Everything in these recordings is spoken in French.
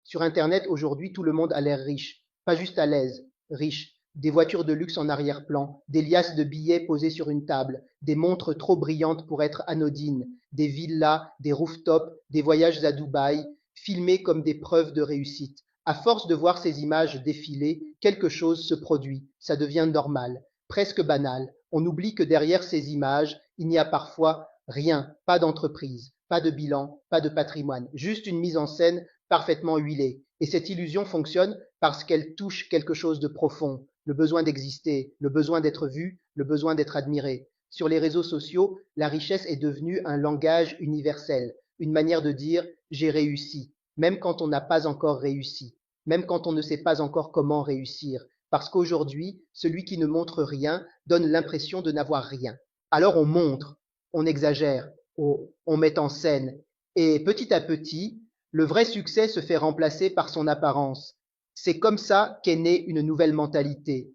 Sur Internet, aujourd'hui, tout le monde a l'air riche. Pas juste à l'aise, riche. Des voitures de luxe en arrière-plan, des liasses de billets posées sur une table, des montres trop brillantes pour être anodines, des villas, des rooftops, des voyages à Dubaï, filmés comme des preuves de réussite. À force de voir ces images défiler, quelque chose se produit, ça devient normal, presque banal. On oublie que derrière ces images, il n'y a parfois rien, pas d'entreprise, pas de bilan, pas de patrimoine, juste une mise en scène parfaitement huilée. Et cette illusion fonctionne parce qu'elle touche quelque chose de profond, le besoin d'exister, le besoin d'être vu, le besoin d'être admiré. Sur les réseaux sociaux, la richesse est devenue un langage universel, une manière de dire j'ai réussi, même quand on n'a pas encore réussi, même quand on ne sait pas encore comment réussir, parce qu'aujourd'hui, celui qui ne montre rien donne l'impression de n'avoir rien. Alors on montre, on exagère, on met en scène, et petit à petit, le vrai succès se fait remplacer par son apparence. C'est comme ça qu'est née une nouvelle mentalité,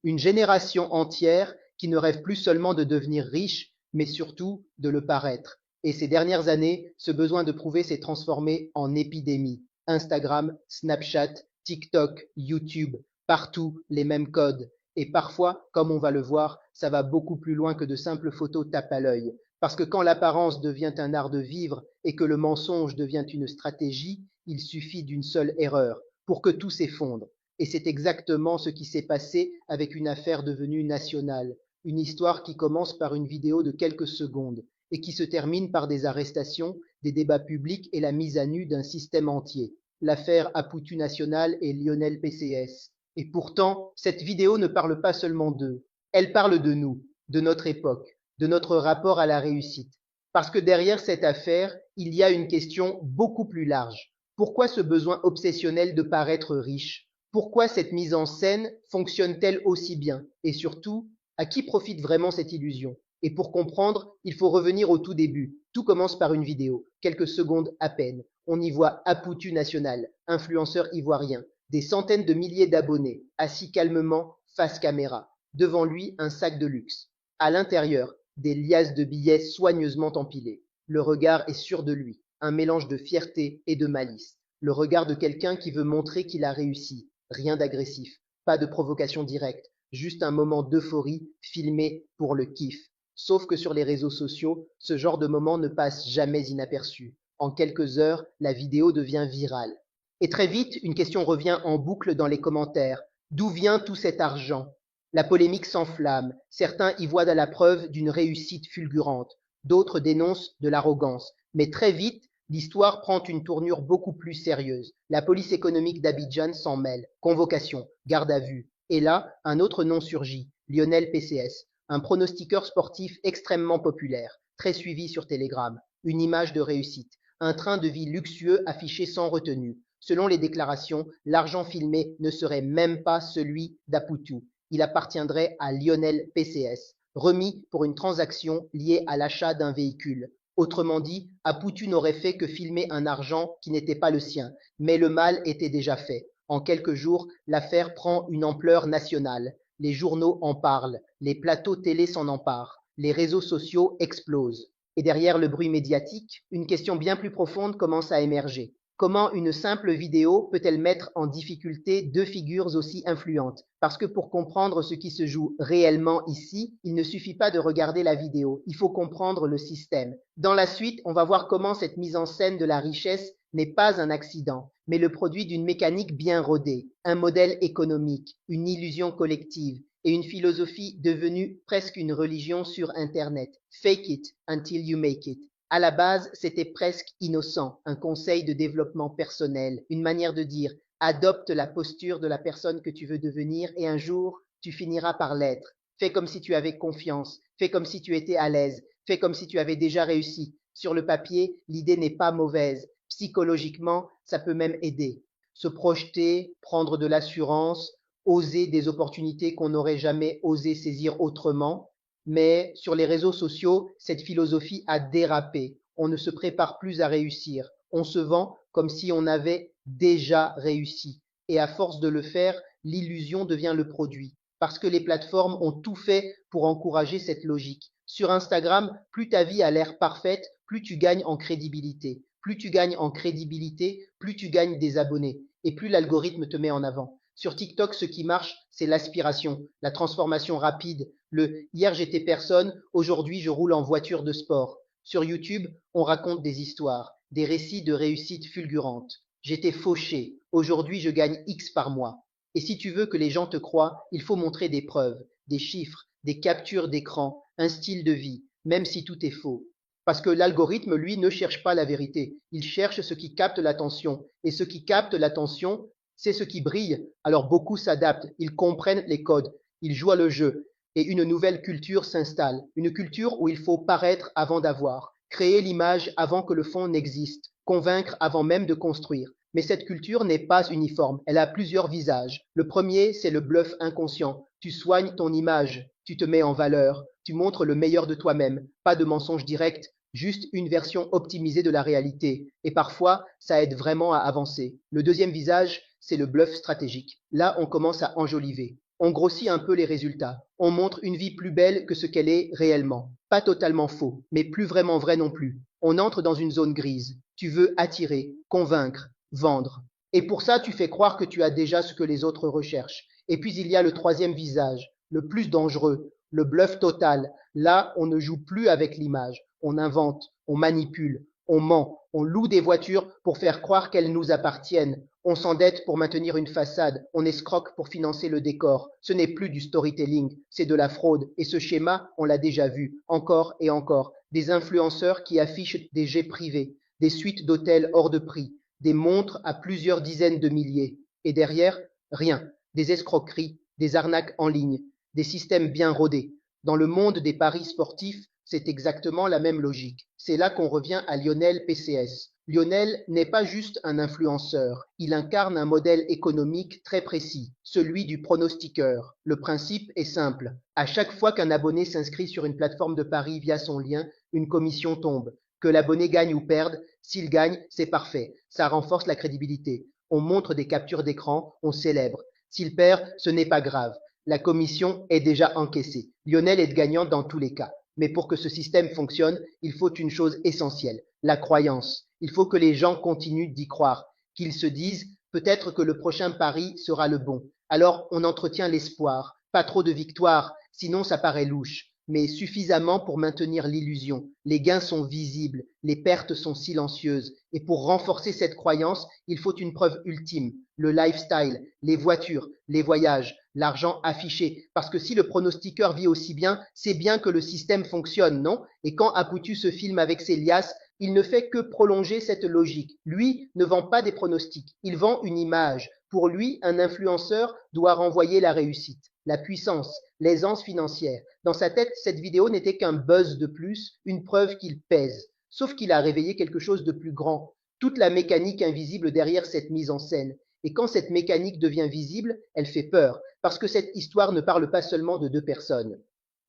une génération entière qui ne rêve plus seulement de devenir riche, mais surtout de le paraître. Et ces dernières années, ce besoin de prouver s'est transformé en épidémie. Instagram, Snapchat, TikTok, YouTube, partout les mêmes codes. Et parfois, comme on va le voir, ça va beaucoup plus loin que de simples photos tape à l'œil. Parce que quand l'apparence devient un art de vivre et que le mensonge devient une stratégie, il suffit d'une seule erreur pour que tout s'effondre. Et c'est exactement ce qui s'est passé avec une affaire devenue nationale, une histoire qui commence par une vidéo de quelques secondes et qui se termine par des arrestations, des débats publics et la mise à nu d'un système entier. L'affaire Aputu National et Lionel PCS. Et pourtant, cette vidéo ne parle pas seulement d'eux, elle parle de nous, de notre époque, de notre rapport à la réussite. Parce que derrière cette affaire, il y a une question beaucoup plus large. Pourquoi ce besoin obsessionnel de paraître riche? Pourquoi cette mise en scène fonctionne-t-elle aussi bien? Et surtout, à qui profite vraiment cette illusion? Et pour comprendre, il faut revenir au tout début. Tout commence par une vidéo, quelques secondes à peine. On y voit Aputu National, influenceur ivoirien, des centaines de milliers d'abonnés, assis calmement face caméra. Devant lui, un sac de luxe. À l'intérieur, des liasses de billets soigneusement empilés. Le regard est sûr de lui, un mélange de fierté et de malice. Le regard de quelqu'un qui veut montrer qu'il a réussi. Rien d'agressif, pas de provocation directe, juste un moment d'euphorie filmé pour le kiff. Sauf que sur les réseaux sociaux, ce genre de moment ne passe jamais inaperçu. En quelques heures, la vidéo devient virale. Et très vite, une question revient en boucle dans les commentaires. D'où vient tout cet argent? La polémique s'enflamme. Certains y voient la preuve d'une réussite fulgurante. D'autres dénoncent de l'arrogance. Mais très vite, l'histoire prend une tournure beaucoup plus sérieuse. La police économique d'Abidjan s'en mêle. Convocation, garde à vue. Et là, un autre nom surgit. Lionel PCS, un pronostiqueur sportif extrêmement populaire, très suivi sur Telegram. Une image de réussite. Un train de vie luxueux affiché sans retenue. Selon les déclarations, l'argent filmé ne serait même pas celui d'Aputu. Il appartiendrait à Lionel PCS, remis pour une transaction liée à l'achat d'un véhicule. Autrement dit, Aputu n'aurait fait que filmer un argent qui n'était pas le sien, mais le mal était déjà fait. En quelques jours, l'affaire prend une ampleur nationale. Les journaux en parlent, les plateaux télé s'en emparent, les réseaux sociaux explosent. Et derrière le bruit médiatique, une question bien plus profonde commence à émerger. Comment une simple vidéo peut-elle mettre en difficulté deux figures aussi influentes? Parce que pour comprendre ce qui se joue réellement ici, il ne suffit pas de regarder la vidéo, il faut comprendre le système. Dans la suite, on va voir comment cette mise en scène de la richesse n'est pas un accident, mais le produit d'une mécanique bien rodée, un modèle économique, une illusion collective et une philosophie devenue presque une religion sur Internet. Fake it until you make it. À la base, c'était presque innocent, un conseil de développement personnel, une manière de dire adopte la posture de la personne que tu veux devenir et un jour, tu finiras par l'être. Fais comme si tu avais confiance, fais comme si tu étais à l'aise, fais comme si tu avais déjà réussi. Sur le papier, l'idée n'est pas mauvaise. Psychologiquement, ça peut même aider. Se projeter, prendre de l'assurance, oser des opportunités qu'on n'aurait jamais osé saisir autrement. Mais sur les réseaux sociaux, cette philosophie a dérapé. On ne se prépare plus à réussir. On se vend comme si on avait déjà réussi. Et à force de le faire, l'illusion devient le produit. Parce que les plateformes ont tout fait pour encourager cette logique. Sur Instagram, plus ta vie a l'air parfaite, plus tu gagnes en crédibilité. Plus tu gagnes en crédibilité, plus tu gagnes des abonnés et plus l'algorithme te met en avant. Sur TikTok, ce qui marche, c'est l'aspiration, la transformation rapide, le hier j'étais personne, aujourd'hui je roule en voiture de sport. Sur YouTube, on raconte des histoires, des récits de réussite fulgurantes. J'étais fauché, aujourd'hui je gagne X par mois. Et si tu veux que les gens te croient, il faut montrer des preuves, des chiffres, des captures d'écran, un style de vie, même si tout est faux. Parce que l'algorithme, lui, ne cherche pas la vérité. Il cherche ce qui capte l'attention. Et ce qui capte l'attention, c'est ce qui brille. Alors beaucoup s'adaptent, ils comprennent les codes, ils jouent le jeu. Et une nouvelle culture s'installe. Une culture où il faut paraître avant d'avoir, créer l'image avant que le fond n'existe, convaincre avant même de construire. Mais cette culture n'est pas uniforme, elle a plusieurs visages. Le premier, c'est le bluff inconscient. Tu soignes ton image, tu te mets en valeur, tu montres le meilleur de toi-même, pas de mensonge direct, juste une version optimisée de la réalité. Et parfois, ça aide vraiment à avancer. Le deuxième visage, c'est le bluff stratégique. Là, on commence à enjoliver. On grossit un peu les résultats. On montre une vie plus belle que ce qu'elle est réellement. Pas totalement faux, mais plus vraiment vrai non plus. On entre dans une zone grise. Tu veux attirer, convaincre, vendre. Et pour ça, tu fais croire que tu as déjà ce que les autres recherchent. Et puis il y a le troisième visage, le plus dangereux, le bluff total. Là, on ne joue plus avec l'image. On invente, on manipule, on ment, on loue des voitures pour faire croire qu'elles nous appartiennent. On s'endette pour maintenir une façade, on escroque pour financer le décor. Ce n'est plus du storytelling, c'est de la fraude. Et ce schéma, on l'a déjà vu, encore et encore. Des influenceurs qui affichent des jets privés, des suites d'hôtels hors de prix, des montres à plusieurs dizaines de milliers. Et derrière, rien. Des escroqueries, des arnaques en ligne, des systèmes bien rodés. Dans le monde des paris sportifs, c'est exactement la même logique. C'est là qu'on revient à Lionel PCS. Lionel n'est pas juste un influenceur, il incarne un modèle économique très précis, celui du pronostiqueur. Le principe est simple. À chaque fois qu'un abonné s'inscrit sur une plateforme de paris via son lien, une commission tombe. Que l'abonné gagne ou perde, s'il gagne, c'est parfait. Ça renforce la crédibilité. On montre des captures d'écran, on célèbre. S'il perd, ce n'est pas grave. La commission est déjà encaissée. Lionel est gagnant dans tous les cas. Mais pour que ce système fonctionne, il faut une chose essentielle, la croyance. Il faut que les gens continuent d'y croire, qu'ils se disent peut-être que le prochain pari sera le bon. Alors on entretient l'espoir, pas trop de victoires, sinon ça paraît louche, mais suffisamment pour maintenir l'illusion. Les gains sont visibles, les pertes sont silencieuses. Et pour renforcer cette croyance, il faut une preuve ultime, le lifestyle, les voitures, les voyages, l'argent affiché. Parce que si le pronostiqueur vit aussi bien, c'est bien que le système fonctionne, non? Et quand Aputu se filme avec ses liasses, il ne fait que prolonger cette logique. Lui ne vend pas des pronostics, il vend une image. Pour lui, un influenceur doit renvoyer la réussite, la puissance, l'aisance financière. Dans sa tête, cette vidéo n'était qu'un buzz de plus, une preuve qu'il pèse. Sauf qu'il a réveillé quelque chose de plus grand, toute la mécanique invisible derrière cette mise en scène. Et quand cette mécanique devient visible, elle fait peur, parce que cette histoire ne parle pas seulement de deux personnes.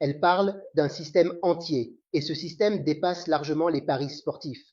Elle parle d'un système entier, et ce système dépasse largement les paris sportifs.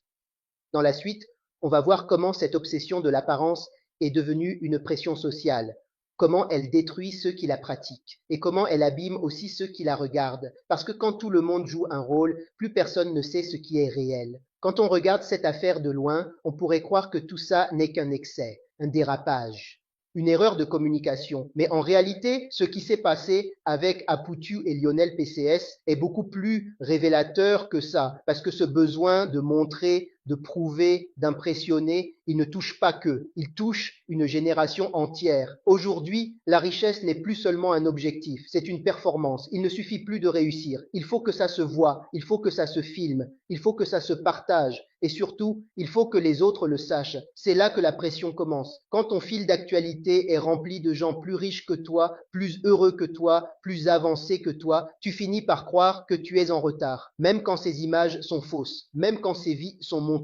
Dans la suite, on va voir comment cette obsession de l'apparence est devenue une pression sociale, comment elle détruit ceux qui la pratiquent, et comment elle abîme aussi ceux qui la regardent, parce que quand tout le monde joue un rôle, plus personne ne sait ce qui est réel. Quand on regarde cette affaire de loin, on pourrait croire que tout ça n'est qu'un excès, un dérapage, une erreur de communication. Mais en réalité, ce qui s'est passé avec Aputu et Lionel PCS est beaucoup plus révélateur que ça, parce que ce besoin de montrer, de prouver, d'impressionner, il ne touche pas qu'eux, il touche une génération entière. Aujourd'hui, la richesse n'est plus seulement un objectif, c'est une performance. Il ne suffit plus de réussir, il faut que ça se voit, il faut que ça se filme, il faut que ça se partage. Et surtout, il faut que les autres le sachent. C'est là que la pression commence. Quand ton fil d'actualité est rempli de gens plus riches que toi, plus heureux que toi, plus avancés que toi, tu finis par croire que tu es en retard, même quand ces images sont fausses, même quand ces vies sont montées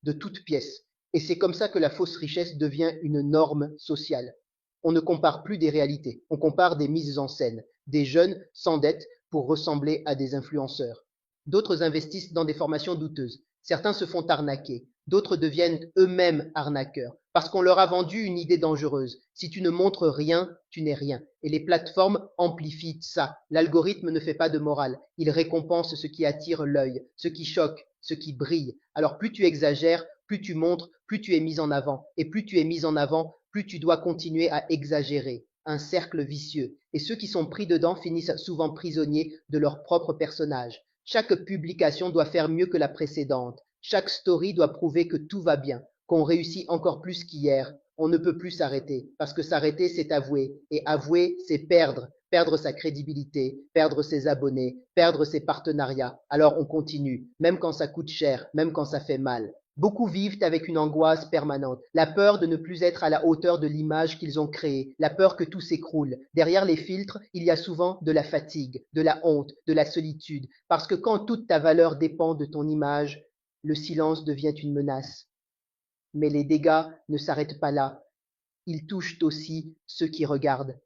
de toutes pièces. Et c'est comme ça que la fausse richesse devient une norme sociale. On ne compare plus des réalités, on compare des mises en scène. Des jeunes s'endettent pour ressembler à des influenceurs. D'autres investissent dans des formations douteuses. Certains se font arnaquer, d'autres deviennent eux-mêmes arnaqueurs, parce qu'on leur a vendu une idée dangereuse. Si tu ne montres rien, tu n'es rien. Et les plateformes amplifient ça. L'algorithme ne fait pas de morale. Il récompense ce qui attire l'œil, ce qui choque, ce qui brille. Alors plus tu exagères, Plus tu montres, plus tu es mis en avant. Et plus tu es mis en avant, plus tu dois continuer à exagérer. Un cercle vicieux. Et ceux qui sont pris dedans finissent souvent prisonniers de leur propre personnage. Chaque publication doit faire mieux que la précédente. Chaque story doit prouver que tout va bien, qu'on réussit encore plus qu'hier. On ne peut plus s'arrêter, parce que s'arrêter, c'est avouer. Et avouer, c'est perdre. Perdre sa crédibilité, perdre ses abonnés, perdre ses partenariats. Alors on continue, même quand ça coûte cher, même quand ça fait mal. Beaucoup vivent avec une angoisse permanente, la peur de ne plus être à la hauteur de l'image qu'ils ont créée, la peur que tout s'écroule. Derrière les filtres, il y a souvent de la fatigue, de la honte, de la solitude, parce que quand toute ta valeur dépend de ton image, le silence devient une menace. Mais les dégâts ne s'arrêtent pas là, ils touchent aussi ceux qui regardent.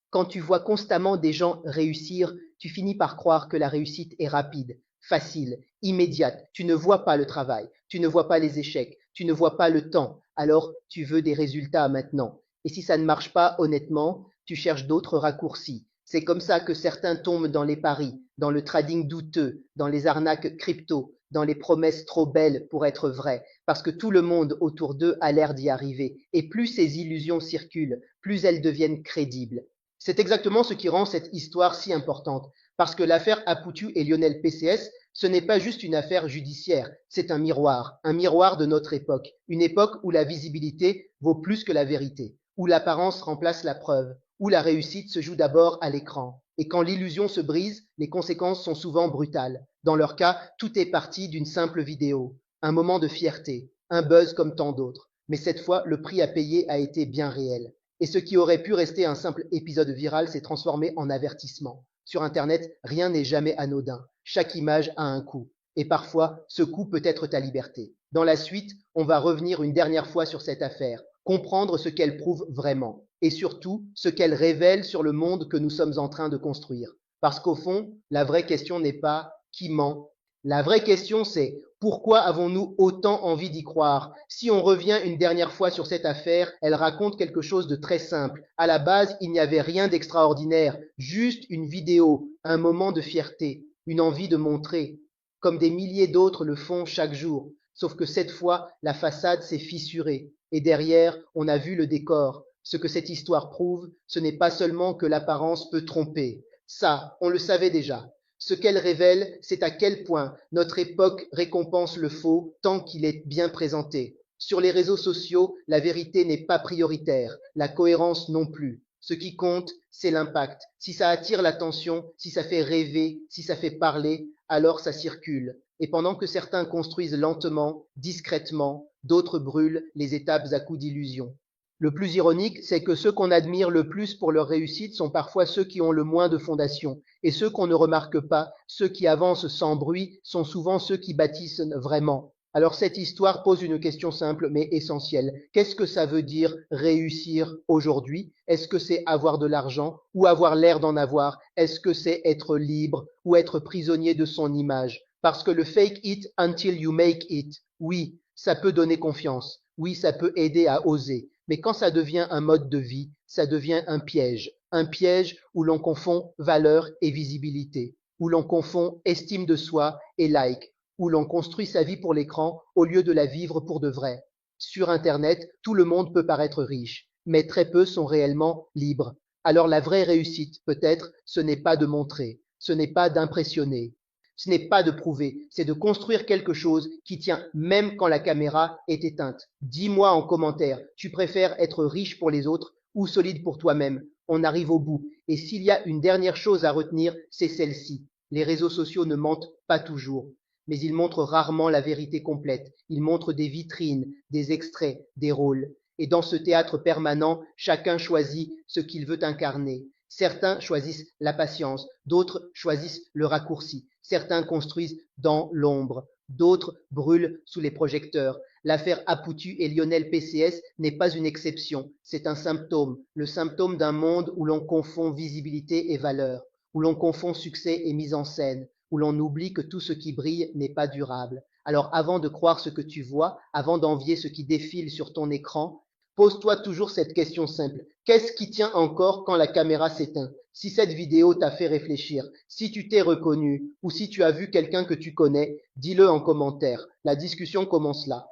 Quand tu vois constamment des gens réussir, tu finis par croire que la réussite est rapide, facile, immédiate. Tu ne vois pas le travail, tu ne vois pas les échecs, tu ne vois pas le temps. Alors tu veux des résultats maintenant. Et si ça ne marche pas honnêtement, tu cherches d'autres raccourcis. C'est comme ça que certains tombent dans les paris, dans le trading douteux, dans les arnaques crypto, dans les promesses trop belles pour être vraies, parce que tout le monde autour d'eux a l'air d'y arriver. Et plus ces illusions circulent, plus elles deviennent crédibles. C'est exactement ce qui rend cette histoire si importante, parce que l'affaire Apoutu et Lionel PCS, ce n'est pas juste une affaire judiciaire, c'est un miroir de notre époque, une époque où la visibilité vaut plus que la vérité, où l'apparence remplace la preuve, où la réussite se joue d'abord à l'écran. Et quand l'illusion se brise, les conséquences sont souvent brutales. Dans leur cas, tout est parti d'une simple vidéo, un moment de fierté, un buzz comme tant d'autres. Mais cette fois, le prix à payer a été bien réel. Et ce qui aurait pu rester un simple épisode viral s'est transformé en avertissement. Sur Internet, rien n'est jamais anodin. Chaque image a un coût. Et parfois, ce coût peut être ta liberté. Dans la suite, on va revenir une dernière fois sur cette affaire, comprendre ce qu'elle prouve vraiment, et surtout ce qu'elle révèle sur le monde que nous sommes en train de construire. Parce qu'au fond, la vraie question n'est pas qui ment. La vraie question, c'est pourquoi avons-nous autant envie d'y croire? Si on revient une dernière fois sur cette affaire, elle raconte quelque chose de très simple. À la base, il n'y avait rien d'extraordinaire, juste une vidéo, un moment de fierté, une envie de montrer, comme des milliers d'autres le font chaque jour. Sauf que cette fois, la façade s'est fissurée, et derrière, on a vu le décor. Ce que cette histoire prouve, ce n'est pas seulement que l'apparence peut tromper. Ça, on le savait déjà. Ce qu'elle révèle, c'est à quel point notre époque récompense le faux tant qu'il est bien présenté. Sur les réseaux sociaux, la vérité n'est pas prioritaire, la cohérence non plus. Ce qui compte, c'est l'impact. Si ça attire l'attention, si ça fait rêver, si ça fait parler, alors ça circule. Et pendant que certains construisent lentement, discrètement, d'autres brûlent les étapes à coups d'illusion. Le plus ironique, c'est que ceux qu'on admire le plus pour leur réussite sont parfois ceux qui ont le moins de fondation. Et ceux qu'on ne remarque pas, ceux qui avancent sans bruit, sont souvent ceux qui bâtissent vraiment. Alors cette histoire pose une question simple mais essentielle. Qu'est-ce que ça veut dire réussir aujourd'hui? Est-ce que c'est avoir de l'argent ou avoir l'air d'en avoir? Est-ce que c'est être libre ou être prisonnier de son image? Parce que le fake it until you make it, oui, ça peut donner confiance. Oui, ça peut aider à oser. Mais quand ça devient un mode de vie, ça devient un piège où l'on confond valeur et visibilité, où l'on confond estime de soi et like, où l'on construit sa vie pour l'écran au lieu de la vivre pour de vrai. Sur Internet, tout le monde peut paraître riche, mais très peu sont réellement libres. Alors la vraie réussite, peut-être, ce n'est pas de montrer, ce n'est pas d'impressionner, ce n'est pas de prouver, c'est de construire quelque chose qui tient même quand la caméra est éteinte. Dis-moi en commentaire, tu préfères être riche pour les autres ou solide pour toi-même? On arrive au bout. Et s'il y a une dernière chose à retenir, c'est celle-ci. Les réseaux sociaux ne mentent pas toujours, mais ils montrent rarement la vérité complète. Ils montrent des vitrines, des extraits, des rôles. Et dans ce théâtre permanent, chacun choisit ce qu'il veut incarner. Certains choisissent la patience, d'autres choisissent le raccourci. Certains construisent dans l'ombre, d'autres brûlent sous les projecteurs. L'affaire Apoutu et Lionel PCS n'est pas une exception, c'est un symptôme, le symptôme d'un monde où l'on confond visibilité et valeur, où l'on confond succès et mise en scène, où l'on oublie que tout ce qui brille n'est pas durable. Alors avant de croire ce que tu vois, avant d'envier ce qui défile sur ton écran, Pose-toi toujours cette question simple. Qu'est-ce qui tient encore quand la caméra s'éteint? Si cette vidéo t'a fait réfléchir, si tu t'es reconnu ou si tu as vu quelqu'un que tu connais, dis-le en commentaire. La discussion commence là.